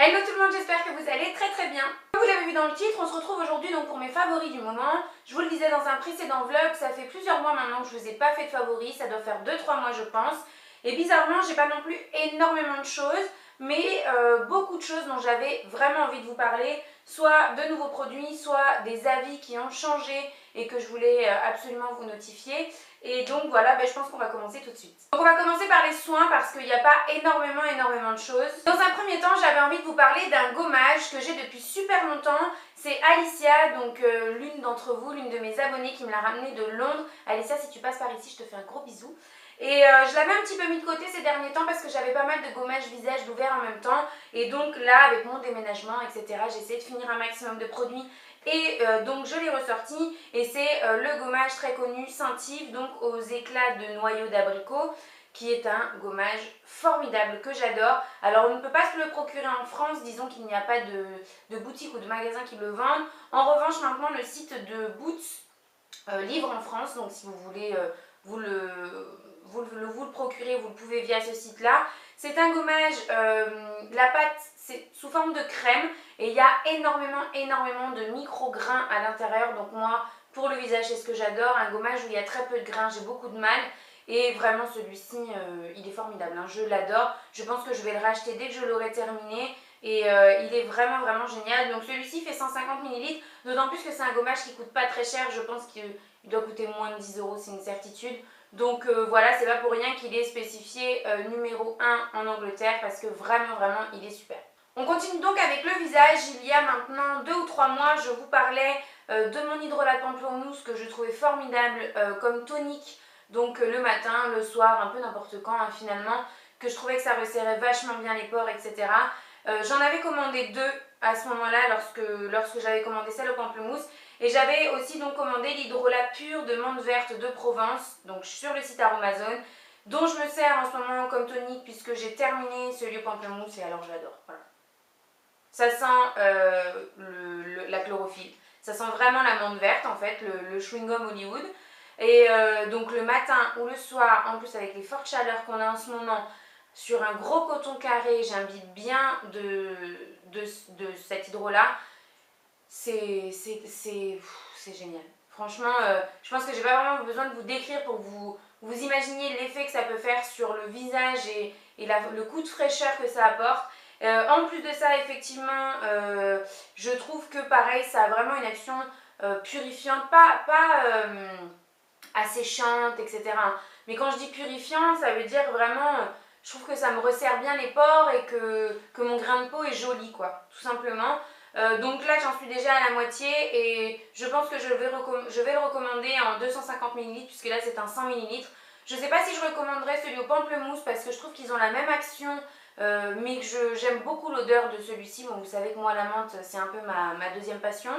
Hello tout le monde, j'espère que vous allez très bien. Comme vous l'avez vu dans le titre, on se retrouve aujourd'hui donc pour mes favoris du moment. Je vous le disais dans un précédent vlog, ça fait plusieurs mois maintenant que je vous ai pas fait de favoris, ça doit faire 2-3 mois je pense. Et bizarrement, j'ai pas non plus énormément de choses, mais beaucoup de choses dont j'avais vraiment envie de vous parler, soit de nouveaux produits, soit des avis qui ont changé et que je voulais absolument vous notifier. Et donc voilà, je pense qu'on va commencer tout de suite. Donc on va commencer par les soins parce qu'il n'y a pas énormément de choses. Dans un premier temps, j'avais envie de vous parler d'un gommage que j'ai depuis super longtemps. C'est Alicia, donc l'une d'entre vous, l'une de mes abonnées qui me l'a ramené de Londres. Alicia, si tu passes par ici, je te fais un gros bisou. Et je l'avais un petit peu mis de côté ces derniers temps parce que j'avais pas mal de gommage visage d'ouvert en même temps. Et donc là, avec mon déménagement, etc., j'ai essayé de finir un maximum de produits. Et donc je l'ai ressorti et c'est le gommage très connu Scentive, donc aux éclats de noyaux d'abricot, qui est un gommage formidable que j'adore. Alors on ne peut pas se le procurer en France, disons qu'il n'y a pas de boutique ou de magasin qui le vendent. En revanche maintenant le site de Boots livre en France, donc si vous voulez vous le procurer, vous le pouvez via ce site là. C'est un gommage, la pâte c'est sous forme de crème et il y a énormément de micro-grains à l'intérieur. Donc moi pour le visage c'est ce que j'adore, un gommage où il y a très peu de grains, j'ai beaucoup de mal. Et vraiment celui-ci il est formidable, hein. Je l'adore, je pense que je vais le racheter dès que je l'aurai terminé. Et il est vraiment génial. Donc celui-ci fait 150 ml, d'autant plus que c'est un gommage qui coûte pas très cher, je pense qu'il doit coûter moins de 10 €, c'est une certitude. Donc voilà, c'est pas pour rien qu'il est spécifié numéro 1 en Angleterre parce que vraiment il est super. On continue donc avec le visage. Il y a maintenant 2 ou 3 mois, je vous parlais de mon hydrolat pamplemousse que je trouvais formidable comme tonique. Donc le matin, le soir, un peu n'importe quand finalement, que je trouvais que ça resserrait vachement bien les pores, etc. J'en avais commandé 2 à ce moment-là lorsque j'avais commandé celle au pamplemousse. Et j'avais aussi donc commandé l'hydrolat pur de menthe verte de Provence, donc sur le site Aromazone, dont je me sers en ce moment comme tonique puisque j'ai terminé celui au pamplemousse et alors j'adore. Voilà. Ça sent la chlorophylle, ça sent vraiment la menthe verte en fait, le chewing-gum Hollywood. Et donc le matin ou le soir, en plus avec les fortes chaleurs qu'on a en ce moment, sur un gros coton carré, j'imbibe bien de cet hydrolat. C'est génial. Franchement, je pense que j'ai pas vraiment besoin de vous décrire pour que vous imaginiez l'effet que ça peut faire sur le visage et le coup de fraîcheur que ça apporte. En plus de ça, effectivement, je trouve que pareil, ça a vraiment une action purifiante, pas asséchante, etc. Mais quand je dis purifiant, ça veut dire vraiment, je trouve que ça me resserre bien les pores et que mon grain de peau est joli, quoi, tout simplement. Donc là, j'en suis déjà à la moitié et je pense que je vais le recommander en 250 ml puisque là, c'est un 100 ml. Je ne sais pas si je recommanderais celui au pamplemousse parce que je trouve qu'ils ont la même action, mais que j'aime beaucoup l'odeur de celui-ci. Bon, vous savez que moi, la menthe, c'est un peu ma deuxième passion.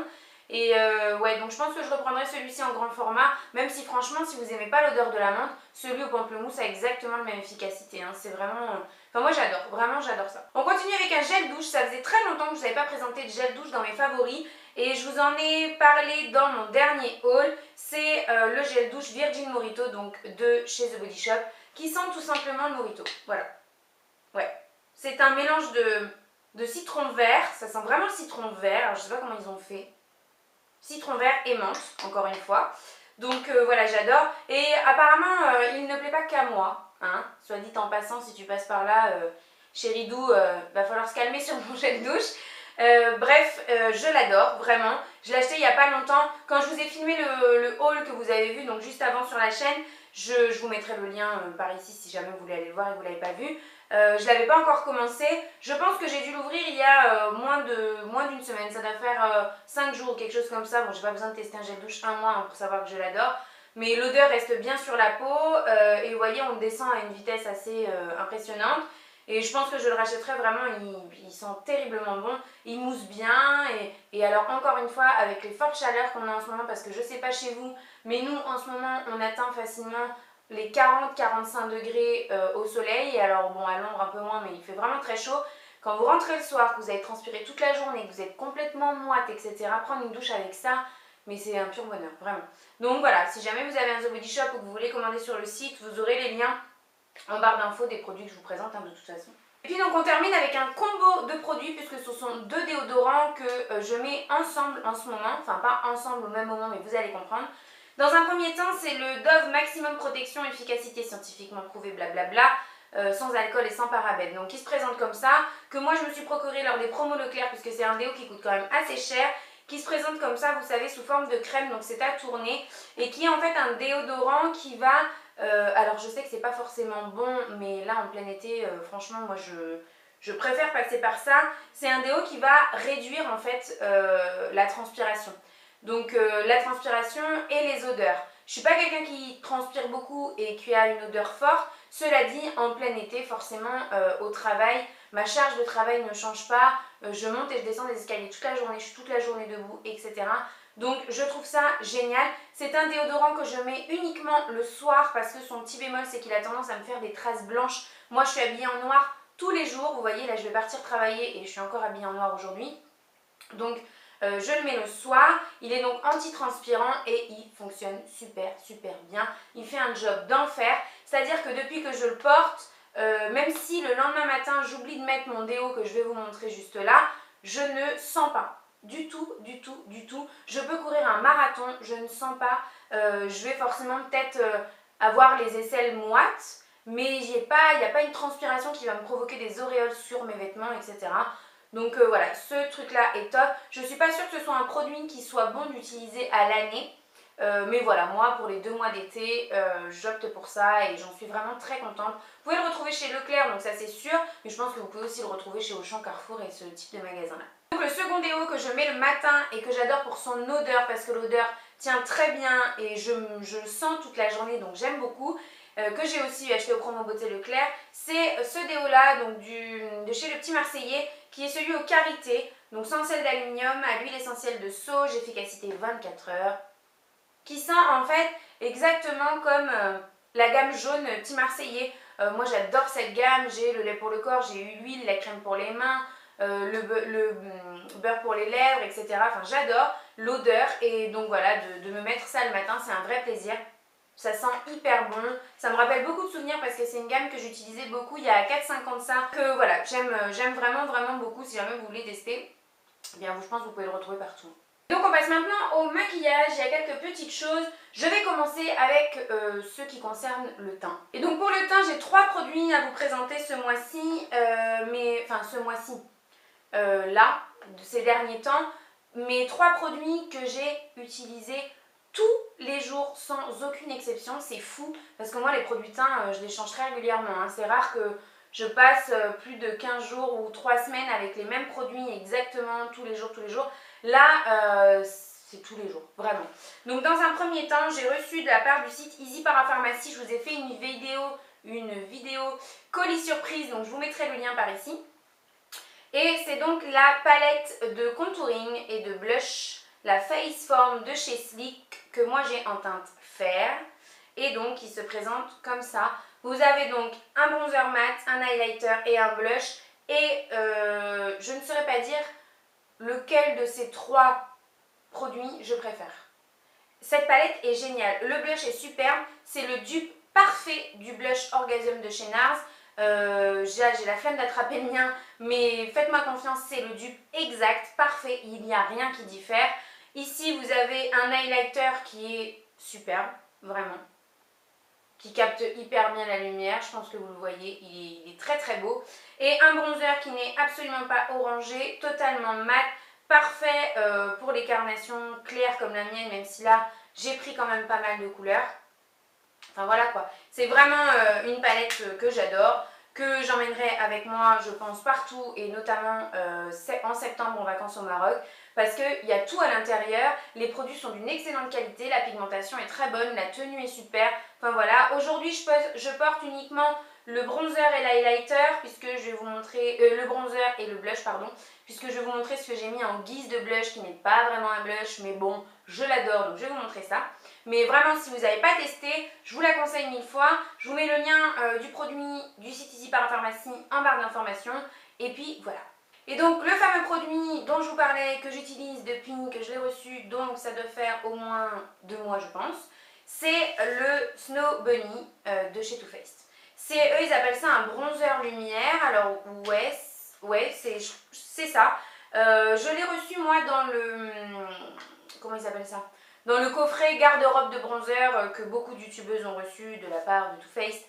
Et ouais, donc je pense que je reprendrai celui-ci en grand format, même si franchement, si vous n'aimez pas l'odeur de la menthe, celui au pamplemousse a exactement la même efficacité, hein. C'est vraiment... Enfin moi j'adore, vraiment j'adore ça. On continue avec un gel douche. Ça faisait très longtemps que je ne vous avais pas présenté de gel douche dans mes favoris et je vous en ai parlé dans mon dernier haul. C'est le gel douche Virgin Mojito, donc de chez The Body Shop, qui sent tout simplement le Mojito. Voilà. Ouais. C'est un mélange de citron vert, ça sent vraiment le citron vert. Alors je sais pas comment ils ont fait. Citron vert et menthe, encore une fois. Donc voilà, j'adore. Et apparemment, il ne plaît pas qu'à moi, hein. Soit dit en passant, si tu passes par là, chérie Dou, va falloir se calmer sur mon gel douche. Bref, je l'adore, vraiment. Je l'ai acheté il n'y a pas longtemps. Quand je vous ai filmé le haul que vous avez vu, donc juste avant sur la chaîne, je vous mettrai le lien par ici si jamais vous voulez aller le voir et que vous ne l'avez pas vu. Je ne l'avais pas encore commencé. Je pense que j'ai dû l'ouvrir il y a moins d'une semaine. Ça doit faire 5 jours ou quelque chose comme ça. Bon, j'ai pas besoin de tester un gel douche un mois hein, pour savoir que je l'adore. Mais l'odeur reste bien sur la peau. Et vous voyez, on descend à une vitesse assez impressionnante. Et je pense que je le rachèterai vraiment. Il sent terriblement bon. Il mousse bien. Et alors, encore une fois, avec les fortes chaleurs qu'on a en ce moment, parce que je sais pas chez vous, mais nous, en ce moment, on atteint facilement les 40-45 degrés au soleil, et alors bon à l'ombre un peu moins mais il fait vraiment très chaud. Quand vous rentrez le soir, que vous avez transpiré toute la journée, que vous êtes complètement moite, etc., prendre une douche avec ça, mais c'est un pur bonheur, vraiment. Donc voilà, si jamais vous avez un The Body Shop ou que vous voulez commander sur le site, vous aurez les liens en barre d'infos des produits que je vous présente hein, de toute façon. Et puis donc on termine avec un combo de produits puisque ce sont deux déodorants que je mets ensemble en ce moment, enfin pas ensemble au même moment mais vous allez comprendre. Dans un premier temps, c'est le Dove Maximum Protection, efficacité scientifiquement prouvée, blablabla, sans alcool et sans parabènes. Donc qui se présente comme ça, que moi je me suis procuré lors des promos Leclerc puisque c'est un déo qui coûte quand même assez cher, qui se présente comme ça, vous savez, sous forme de crème, donc c'est à tourner, et qui est en fait un déodorant qui va, alors je sais que c'est pas forcément bon, mais là en plein été, franchement moi je préfère passer par ça. C'est un déo qui va réduire en fait la transpiration. Donc la transpiration et les odeurs. Je suis pas quelqu'un qui transpire beaucoup et qui a une odeur forte. Cela dit, en plein été, forcément, au travail, ma charge de travail ne change pas. Je monte et je descends des escaliers toute la journée, je suis toute la journée debout, etc. Donc je trouve ça génial. C'est un déodorant que je mets uniquement le soir parce que son petit bémol, c'est qu'il a tendance à me faire des traces blanches. Moi, je suis habillée en noir tous les jours. Vous voyez, là, je vais partir travailler et je suis encore habillée en noir aujourd'hui. Donc, je le mets le soir, il est donc anti-transpirant et il fonctionne super bien. Il fait un job d'enfer, c'est-à-dire que depuis que je le porte, même si le lendemain matin j'oublie de mettre mon déo que je vais vous montrer juste là, je ne sens pas du tout. Je peux courir un marathon, je ne sens pas, je vais forcément peut-être avoir les aisselles moites, mais il n'y a pas une transpiration qui va me provoquer des auréoles sur mes vêtements, etc. Donc voilà, ce truc là est top. Je ne suis pas sûre que ce soit un produit qui soit bon d'utiliser à l'année. Mais voilà, moi pour les 2 mois d'été, j'opte pour ça et j'en suis vraiment très contente. Vous pouvez le retrouver chez Leclerc, donc ça c'est sûr. Mais je pense que vous pouvez aussi le retrouver chez Auchan, Carrefour et ce type de magasin là. Donc le second déo que je mets le matin et que j'adore pour son odeur, parce que l'odeur tient très bien et je le sens toute la journée, donc j'aime beaucoup. Que j'ai aussi acheté au promo beauté Leclerc, c'est ce déo là, donc de chez le Petit Marseillais, qui est celui au karité, donc sans sel d'aluminium, à l'huile essentielle de sauge, efficacité 24 heures, qui sent en fait exactement comme la gamme jaune Petit Marseillais. Moi j'adore cette gamme, j'ai le lait pour le corps, j'ai eu l'huile, la crème pour les mains, le beurre pour les lèvres, etc. Enfin j'adore l'odeur et donc voilà, de me mettre ça le matin, c'est un vrai plaisir. Ça sent hyper bon, ça me rappelle beaucoup de souvenirs parce que c'est une gamme que j'utilisais beaucoup il y a 4-5 ans de ça. Que voilà, j'aime vraiment beaucoup. Si jamais vous voulez tester, eh bien je pense que vous pouvez le retrouver partout. Donc on passe maintenant au maquillage, il y a quelques petites choses. Je vais commencer avec ce qui concerne le teint. Et donc pour le teint, j'ai 3 produits à vous présenter ce mois-ci, ce mois-ci, là, de ces derniers temps. Mes 3 produits que j'ai utilisés tous les jours sans aucune exception, c'est fou parce que moi les produits teint je les change très régulièrement, hein. C'est rare que je passe plus de 15 jours ou 3 semaines avec les mêmes produits exactement tous les jours. Là c'est tous les jours, vraiment. Donc dans un premier temps, j'ai reçu de la part du site Easy Parapharmacie, je vous ai fait une vidéo colis surprise, donc je vous mettrai le lien par ici. Et c'est donc la palette de contouring et de blush, la Face Form de chez Sleek, que moi j'ai en teinte fer. Et donc il se présente comme ça. Vous avez donc un bronzer mat, un highlighter et un blush. Et je ne saurais pas dire lequel de ces 3 produits je préfère. Cette palette est géniale. Le blush est superbe. C'est le dupe parfait du blush Orgasm de chez NARS. J'ai la flemme d'attraper le mien, mais faites-moi confiance, c'est le dupe exact, parfait, il n'y a rien qui diffère. Ici vous avez un highlighter qui est superbe, vraiment, qui capte hyper bien la lumière, je pense que vous le voyez, il est très beau. Et un bronzer qui n'est absolument pas orangé, totalement mat, parfait pour les carnations claires comme la mienne, même si là j'ai pris quand même pas mal de couleurs. Enfin voilà quoi, c'est vraiment une palette que j'adore, que j'emmènerai avec moi je pense partout et notamment en septembre en vacances au Maroc parce qu'il y a tout à l'intérieur, les produits sont d'une excellente qualité, la pigmentation est très bonne, la tenue est super, enfin voilà. Aujourd'hui je porte uniquement le bronzer et l'highlighter puisque je vais vous montrer, le bronzer et le blush pardon, puisque je vais vous montrer ce que j'ai mis en guise de blush qui n'est pas vraiment un blush mais bon je l'adore donc je vais vous montrer ça. Mais vraiment si vous n'avez pas testé, je vous la conseille 1000 fois. Je vous mets le lien du produit du site Easy Parapharmacie en barre d'informations. Et puis voilà. Et donc le fameux produit dont je vous parlais, que j'utilise depuis que je l'ai reçu, donc ça doit faire au moins 2 mois je pense, c'est le Snow Bunny de chez Too Faced. Eux, ils appellent ça un bronzer lumière. Alors, ouais, c'est ça. Je l'ai reçu, moi, dans le... Comment ils appellent ça? Dans le coffret garde-robe de bronzer que beaucoup de youtubeuses ont reçu de la part de Too Faced.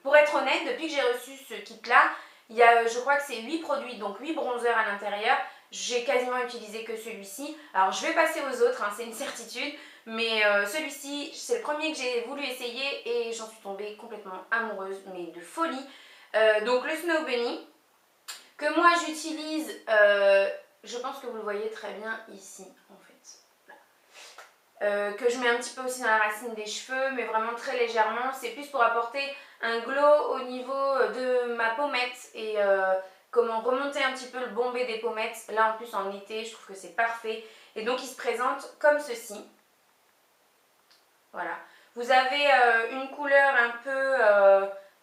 Pour être honnête, depuis que j'ai reçu ce kit-là, il y a, je crois que c'est 8 produits, donc 8 bronzers à l'intérieur. J'ai quasiment utilisé que celui-ci. Alors, je vais passer aux autres, hein, c'est une certitude. Mais celui-ci, c'est le premier que j'ai voulu essayer et j'en suis tombée complètement amoureuse, mais de folie. Donc le Snow Bunny, que moi j'utilise, je pense que vous le voyez très bien ici en fait. Voilà. Que je mets un petit peu aussi dans la racine des cheveux, mais vraiment très légèrement. C'est plus pour apporter un glow au niveau de ma pommette et comment remonter un petit peu le bombé des pommettes. Là en plus en été, je trouve que c'est parfait. Et donc il se présente comme ceci. Voilà. Vous avez une couleur un peu,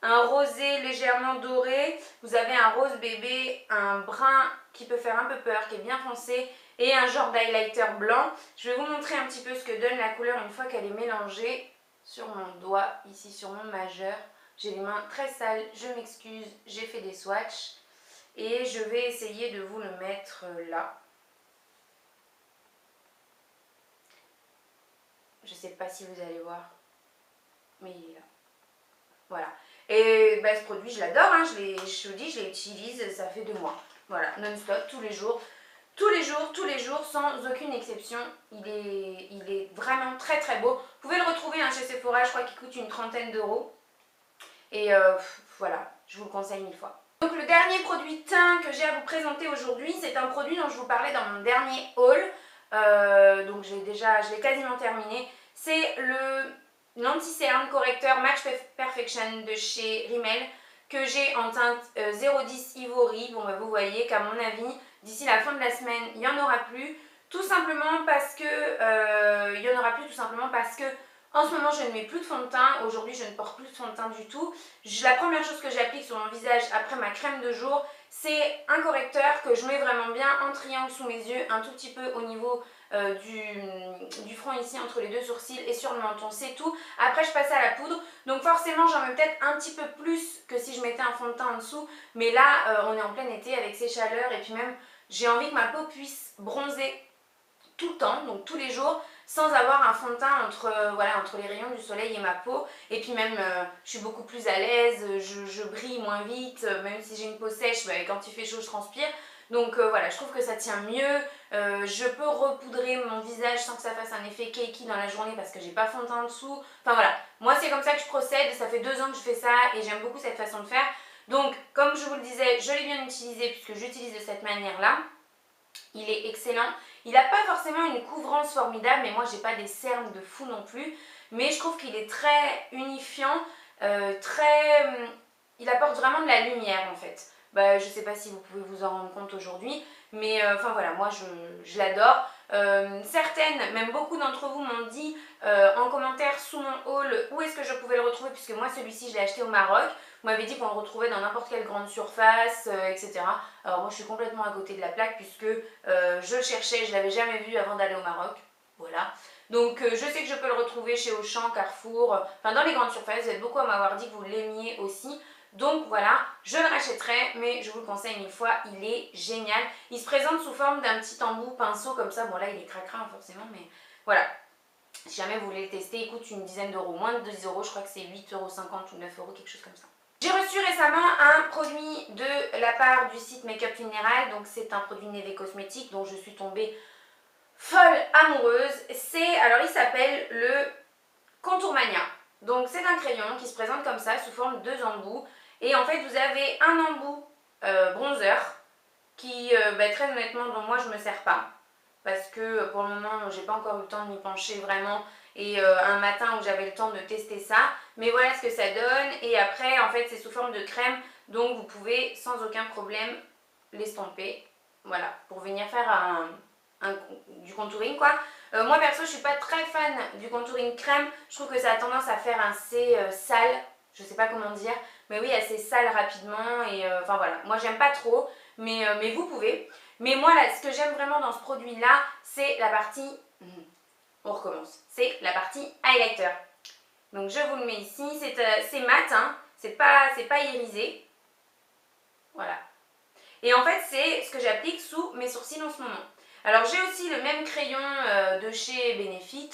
un rosé légèrement doré. Vous avez un rose bébé, un brun qui peut faire un peu peur, qui est bien foncé, et un genre d'highlighter blanc. Je vais vous montrer un petit peu ce que donne la couleur une fois qu'elle est mélangée sur mon doigt, ici sur mon majeur. J'ai les mains très sales, je m'excuse, j'ai fait des swatchs. Et je vais essayer de vous le mettre là. Je ne sais pas si vous allez voir, mais il est là. Voilà. Et bah, ce produit, je l'adore, hein. Je vous dis, je l'utilise, ça fait 2 mois. Voilà, non-stop, tous les jours. Tous les jours, sans aucune exception. Il est vraiment très très beau. Vous pouvez le retrouver hein, chez Sephora, je crois qu'il coûte une trentaine d'euros. Et voilà, je vous le conseille 1000 fois. Donc le dernier produit teint que j'ai à vous présenter aujourd'hui, c'est un produit dont je vous parlais dans mon dernier haul. Donc je l'ai quasiment terminé. C'est l'anti-cerne correcteur Match Perfection de chez Rimmel que j'ai en teinte 010 Ivory. Bon bah vous voyez qu'à mon avis, d'ici la fin de la semaine, il n'y en aura plus. Tout simplement parce que en ce moment, je ne mets plus de fond de teint. Aujourd'hui, je ne porte plus de fond de teint du tout. La première chose que j'applique sur mon visage après ma crème de jour, c'est un correcteur que je mets vraiment bien en triangle sous mes yeux, un tout petit peu au niveau du front ici, entre les 2 sourcils et sur le menton. C'est tout. Après, je passe à la poudre. Donc forcément, j'en mets peut-être un petit peu plus que si je mettais un fond de teint en dessous. Mais là, on est en plein été avec ces chaleurs. Et puis même, j'ai envie que ma peau puisse bronzer tout le temps, donc tous les jours, sans avoir un fond de teint entre les rayons du soleil et ma peau. Et puis même, je suis beaucoup plus à l'aise, je brille moins vite, même si j'ai une peau sèche, bah, quand il fait chaud, je transpire. Donc voilà, je trouve que ça tient mieux. Je peux repoudrer mon visage sans que ça fasse un effet cakey dans la journée parce que j'ai pas fond de teint en dessous. Enfin voilà, moi c'est comme ça que je procède, ça fait 2 ans que je fais ça et j'aime beaucoup cette façon de faire. Donc comme je vous le disais, je l'ai bien utilisé puisque j'utilise de cette manière-là. Il est excellent. Il n'a pas forcément une couvrance formidable, mais moi j'ai pas des cernes de fou non plus. Mais je trouve qu'il est très unifiant, il apporte vraiment de la lumière en fait. Bah, je sais pas si vous pouvez vous en rendre compte aujourd'hui, mais enfin voilà, moi je l'adore. Certaines, même beaucoup d'entre vous m'ont dit en commentaire sous mon haul où est-ce que je pouvais le retrouver, puisque moi celui-ci je l'ai acheté au Maroc. Vous m'avez dit qu'on le retrouvait dans n'importe quelle grande surface, etc. Alors moi je suis complètement à côté de la plaque puisque je le cherchais, je ne l'avais jamais vu avant d'aller au Maroc. Voilà. Donc je sais que je peux le retrouver chez Auchan, Carrefour, enfin dans les grandes surfaces. Vous êtes beaucoup à m'avoir dit que vous l'aimiez aussi. Donc voilà, je le rachèterai, mais je vous le conseille 1000 fois, il est génial. Il se présente sous forme d'un petit embout pinceau comme ça. Bon là il est cracra forcément, mais voilà. Si jamais vous voulez le tester, il coûte une dizaine d'euros, moins de 10 euros, je crois que c'est 8,50 € ou 9 €, quelque chose comme ça. J'ai reçu récemment un produit de la part du site Make-up Minéral, donc c'est un produit Neve Cosmetics dont je suis tombée folle amoureuse. Alors il s'appelle le Contour Mania. Donc c'est un crayon qui se présente comme ça sous forme de 2 embouts. Et en fait vous avez un embout bronzer qui très honnêtement dont moi je me sers pas. Parce que pour le moment j'ai pas encore eu le temps de m'y pencher vraiment. Et un matin où j'avais le temps de tester ça. Mais voilà ce que ça donne. Et après en fait c'est sous forme de crème. Donc vous pouvez sans aucun problème l'estomper. Voilà, pour venir faire du contouring quoi. Moi perso je suis pas très fan du contouring crème. Je trouve que ça a tendance à faire assez sale. Je sais pas comment dire. Mais oui assez sale rapidement. Et enfin voilà, moi j'aime pas trop. Mais vous pouvez. Mais moi là ce que j'aime vraiment dans ce produit là c'est la partie... On recommence. C'est la partie highlighter. Donc je vous le mets ici, c'est mat, hein, c'est pas irisé. Voilà. Et en fait, c'est ce que j'applique sous mes sourcils en ce moment. Alors j'ai aussi le même crayon de chez Benefit,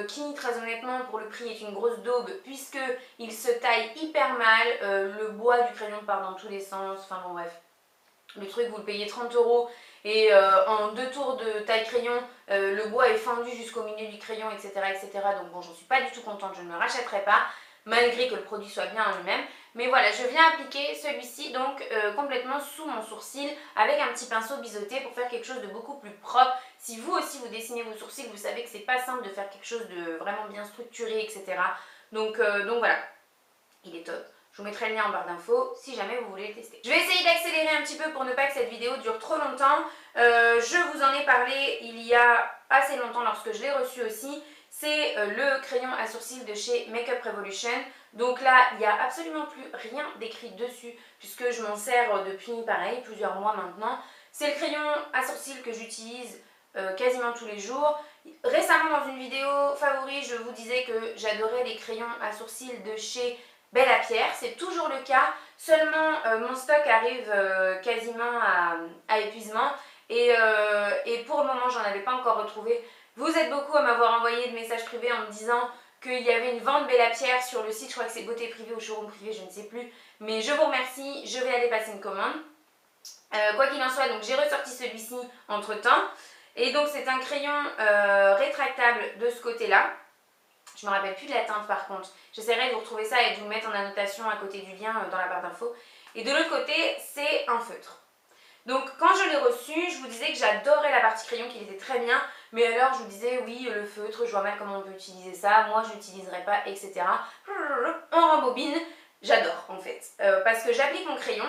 qui très honnêtement pour le prix est une grosse daube puisqu'il se taille hyper mal, le bois du crayon part dans tous les sens, enfin bon bref. Le truc, vous le payez 30 € et en 2 tours de taille crayon, le bois est fendu jusqu'au milieu du crayon, etc. etc. Donc bon, j'en suis pas du tout contente, je ne le rachèterai pas, malgré que le produit soit bien en lui-même. Mais voilà, je viens appliquer celui-ci donc complètement sous mon sourcil avec un petit pinceau biseauté pour faire quelque chose de beaucoup plus propre. Si vous aussi vous dessinez vos sourcils, vous savez que c'est pas simple de faire quelque chose de vraiment bien structuré, etc. Donc voilà, il est top. Je vous mettrai le lien en barre d'infos si jamais vous voulez le tester. Je vais essayer d'accélérer un petit peu pour ne pas que cette vidéo dure trop longtemps. Je vous en ai parlé il y a assez longtemps lorsque je l'ai reçu aussi. C'est le crayon à sourcils de chez Makeup Revolution. Donc là, il n'y a absolument plus rien d'écrit dessus puisque je m'en sers depuis, pareil, plusieurs mois maintenant. C'est le crayon à sourcils que j'utilise quasiment tous les jours. Récemment, dans une vidéo favori, je vous disais que j'adorais les crayons à sourcils de chez Belle à Pierre, c'est toujours le cas, seulement mon stock arrive quasiment à épuisement et pour le moment j'en avais pas encore retrouvé. Vous êtes beaucoup à m'avoir envoyé de messages privés en me disant qu'il y avait une vente Belle à Pierre sur le site, je crois que c'est Beauté Privée ou Showroom Privé, je ne sais plus, mais je vous remercie, je vais aller passer une commande. Quoi qu'il en soit, donc j'ai ressorti celui-ci entre temps et donc c'est un crayon rétractable de ce côté-là. Je ne me rappelle plus de la teinte par contre. J'essaierai de vous retrouver ça et de vous mettre en annotation à côté du lien dans la barre d'infos. Et de l'autre côté, c'est un feutre. Donc quand je l'ai reçu, je vous disais que j'adorais la partie crayon, qu'il était très bien. Mais alors je vous disais, oui, le feutre, je vois mal comment on peut utiliser ça. Moi, je l'utiliserai pas, etc. On rembobine. J'adore en fait. Parce que j'applique mon crayon.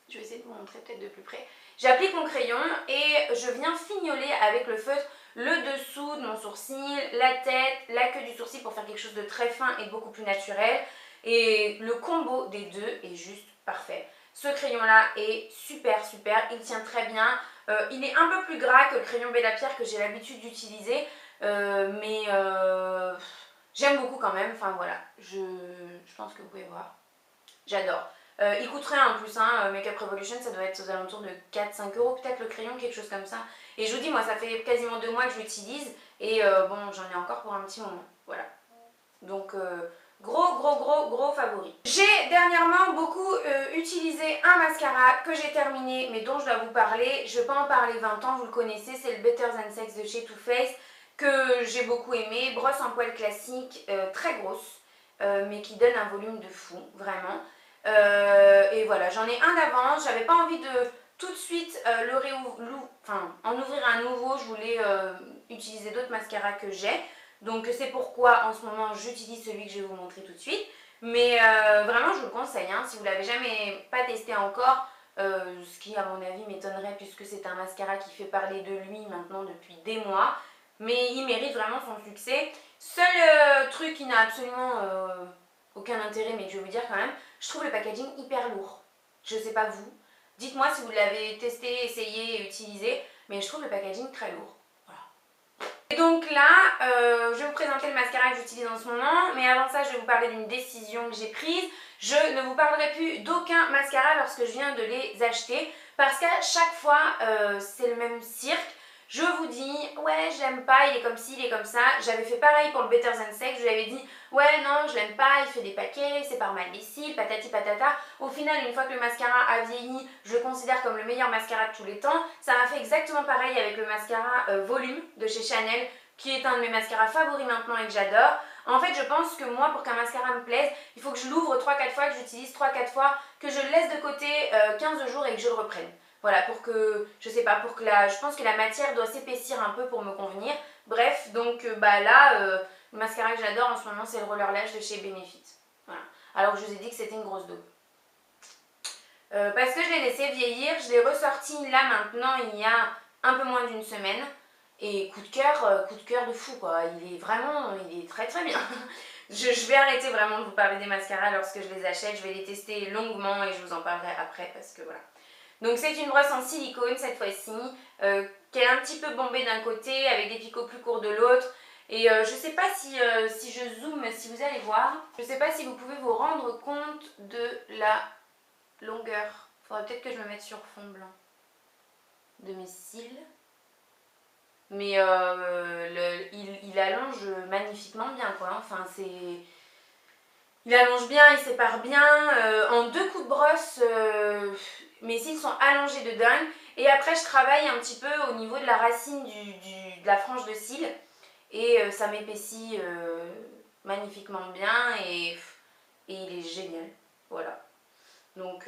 Je vais essayer de vous montrer peut-être de plus près. J'applique mon crayon et je viens fignoler avec le feutre le dessous de mon sourcil, la tête, la queue du sourcil pour faire quelque chose de très fin et beaucoup plus naturel. Et le combo des deux est juste parfait. Ce crayon-là est super, il tient très bien. Il est un peu plus gras que le crayon Belle à Pierre que j'ai l'habitude d'utiliser. Mais j'aime beaucoup quand même. Enfin voilà, je pense que vous pouvez voir. J'adore. Il coûte rien en plus, hein. Makeup Revolution, ça doit être aux alentours de 4-5 € peut-être le crayon, quelque chose comme ça. Et je vous dis, moi ça fait quasiment 2 mois que je l'utilise et bon, j'en ai encore pour un petit moment. Voilà. Donc gros favori. J'ai dernièrement beaucoup utilisé un mascara que j'ai terminé mais dont je dois vous parler. Je ne vais pas en parler 20 ans, vous le connaissez, c'est le Better Than Sex de chez Too Faced que j'ai beaucoup aimé. Brosse en poil classique, très grosse, mais qui donne un volume de fou, vraiment. Et voilà, j'en ai un d'avance, j'avais pas envie de tout de suite en ouvrir un nouveau, je voulais utiliser d'autres mascaras que j'ai. Donc c'est pourquoi en ce moment j'utilise celui que je vais vous montrer tout de suite. Mais vraiment je vous le conseille, hein, si vous ne l'avez jamais pas testé encore, ce qui à mon avis m'étonnerait puisque c'est un mascara qui fait parler de lui maintenant depuis des mois. Mais il mérite vraiment son succès. Seul truc qui n'a absolument aucun intérêt mais que je vais vous dire quand même, je trouve le packaging hyper lourd. Je sais pas vous. Dites-moi si vous l'avez testé, essayé et utilisé, mais je trouve le packaging très lourd. Voilà. Et donc là, je vais vous présenter le mascara que j'utilise en ce moment, mais avant ça, je vais vous parler d'une décision que j'ai prise. Je ne vous parlerai plus d'aucun mascara lorsque je viens de les acheter, parce qu'à chaque fois, c'est le même cirque. Je vous dis, ouais, je l'aime pas, il est comme ci, il est comme ça. J'avais fait pareil pour le Better Than Sex, je lui avais dit, ouais, non, je l'aime pas, il fait des paquets, c'est par mal lessive, patati patata. Au final, une fois que le mascara a vieilli, je le considère comme le meilleur mascara de tous les temps. Ça m'a fait exactement pareil avec le mascara Volume de chez Chanel, qui est un de mes mascaras favoris maintenant et que j'adore. En fait, je pense que moi, pour qu'un mascara me plaise, il faut que je l'ouvre 3-4 fois, que j'utilise 3-4 fois, que je le laisse de côté 15 jours et que je le reprenne. Voilà, pour que, je sais pas, pour que je pense que la matière doit s'épaissir un peu pour me convenir. Bref, donc bah là, le mascara que j'adore en ce moment, c'est le Roller Lash de chez Benefit. Voilà. Alors je vous ai dit que c'était une grosse daube. Parce que je l'ai laissé vieillir, je l'ai ressorti là maintenant il y a un peu moins d'une semaine. Et coup de cœur de fou quoi. Il est très bien. Je vais arrêter vraiment de vous parler des mascaras lorsque je les achète. Je vais les tester longuement et je vous en parlerai après parce que voilà. Donc c'est une brosse en silicone cette fois-ci, qui est un petit peu bombée d'un côté avec des picots plus courts de l'autre. Et je sais pas si je zoome, si vous allez voir, je sais pas si vous pouvez vous rendre compte de la longueur. Faudrait peut-être que je me mette sur fond blanc de mes cils. Mais il allonge magnifiquement bien, quoi. Enfin, c'est... Il allonge bien, il sépare bien. En 2 coups de brosse, mes cils sont allongés de dingue. Et après, je travaille un petit peu au niveau de la racine de la frange de cils. Et ça m'épaissit magnifiquement bien. Et il est génial. Voilà. Donc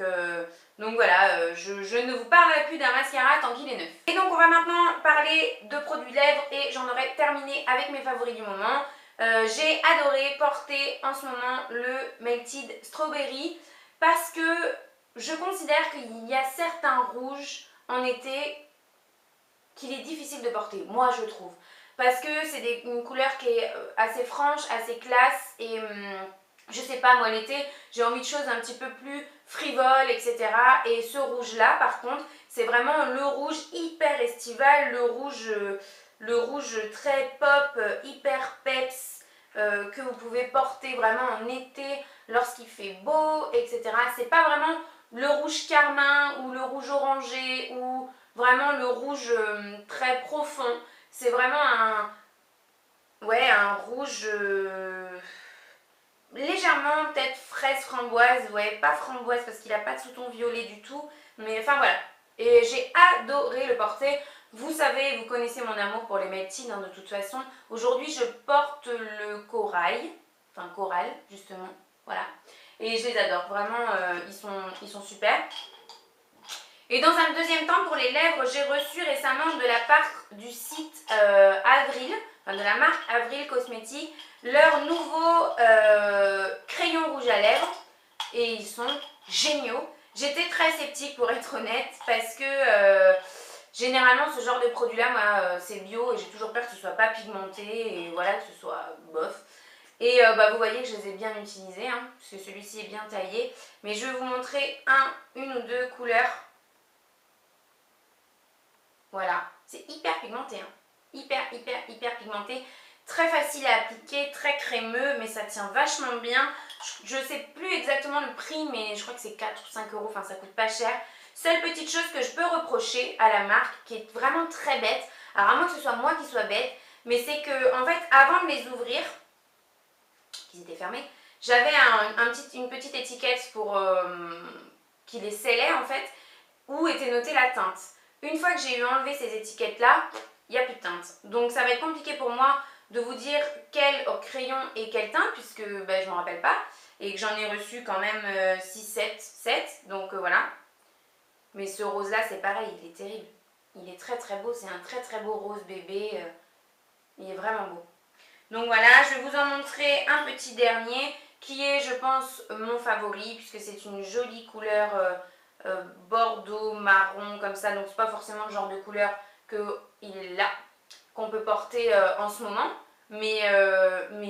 voilà, je ne vous parlerai plus d'un mascara tant qu'il est neuf. Et donc on va maintenant parler de produits lèvres et j'en aurai terminé avec mes favoris du moment. J'ai adoré porter en ce moment le Melted Strawberry parce que je considère qu'il y a certains rouges en été qu'il est difficile de porter, moi je trouve. Parce que c'est une couleur qui est assez franche, assez classe et... je sais pas, moi l'été, j'ai envie de choses un petit peu plus frivoles, etc. Et ce rouge-là, par contre, c'est vraiment le rouge hyper estival, le rouge très pop, hyper peps, que vous pouvez porter vraiment en été lorsqu'il fait beau, etc. C'est pas vraiment le rouge carmin ou le rouge orangé ou vraiment le rouge très profond. C'est vraiment un rouge... légèrement peut-être fraise framboise, ouais, pas framboise parce qu'il n'a pas de sous-ton violet du tout, mais enfin voilà. Et j'ai adoré le porter. Vous savez, vous connaissez mon amour pour les Melted de toute façon. Aujourd'hui, je porte le corail, enfin coral justement, voilà. Et je les adore, vraiment, ils sont super. Et dans un deuxième temps, pour les lèvres, j'ai reçu récemment de la part du site Avril, enfin de la marque Avril Cosmetics, leur nouveau crayon rouge à lèvres. Et ils sont géniaux. J'étais très sceptique pour être honnête, parce que généralement ce genre de produit-là, moi, c'est bio et j'ai toujours peur que ce soit pas pigmenté et voilà, que ce soit bof. Et vous voyez que je les ai bien utilisés, hein, parce que celui-ci est bien taillé. Mais je vais vous montrer une ou deux couleurs. Voilà, c'est hyper pigmenté, hein. Hyper pigmenté. Très facile à appliquer, très crémeux, mais ça tient vachement bien. Je ne sais plus exactement le prix, mais je crois que c'est 4 ou 5 euros, enfin ça coûte pas cher. Seule petite chose que je peux reprocher à la marque, qui est vraiment très bête, alors à moins que ce soit moi qui sois bête, mais c'est que en fait, avant de les ouvrir, qu'ils étaient fermés, j'avais une petite étiquette pour qui les scellait en fait, où était notée la teinte. Une fois que j'ai eu enlevé ces étiquettes-là, il n'y a plus de teinte. Donc ça va être compliqué pour moi de vous dire quel crayon et quelle teinte, puisque je ne m'en rappelle pas, et que j'en ai reçu quand même 6, 7, donc voilà. Mais ce rose-là, c'est pareil, il est terrible. Il est très beau, c'est un très beau rose bébé, il est vraiment beau. Donc voilà, je vais vous en montrer un petit dernier, qui est, je pense, mon favori, puisque c'est une jolie couleur bordeaux, marron, comme ça, donc c'est pas forcément le genre de couleur qu'on peut porter en ce moment, mais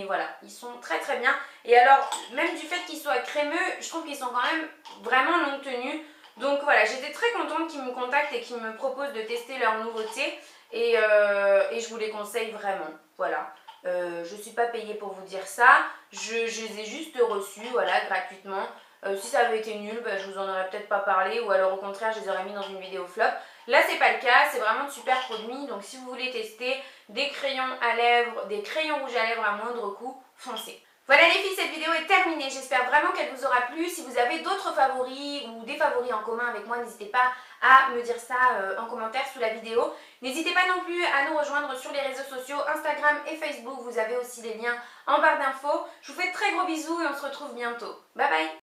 voilà, ils sont très bien. Et alors, même du fait qu'ils soient crémeux, je trouve qu'ils sont quand même vraiment longue tenue. Donc voilà, j'étais très contente qu'ils me contactent et qu'ils me proposent de tester leurs nouveautés, et je vous les conseille vraiment, voilà. Je ne suis pas payée pour vous dire ça, je les ai juste reçus, voilà, gratuitement. Si ça avait été nul, je vous en aurais peut-être pas parlé, ou alors au contraire je les aurais mis dans une vidéo flop. Là c'est pas le cas, c'est vraiment de super produits, donc si vous voulez tester des crayons à lèvres, des crayons rouges à lèvres à moindre coût, foncez. Voilà les filles, cette vidéo est terminée, j'espère vraiment qu'elle vous aura plu. Si vous avez d'autres favoris ou des favoris en commun avec moi, n'hésitez pas à me dire ça en commentaire sous la vidéo. N'hésitez pas non plus à nous rejoindre sur les réseaux sociaux, Instagram et Facebook, vous avez aussi les liens en barre d'infos. Je vous fais de très gros bisous et on se retrouve bientôt. Bye bye.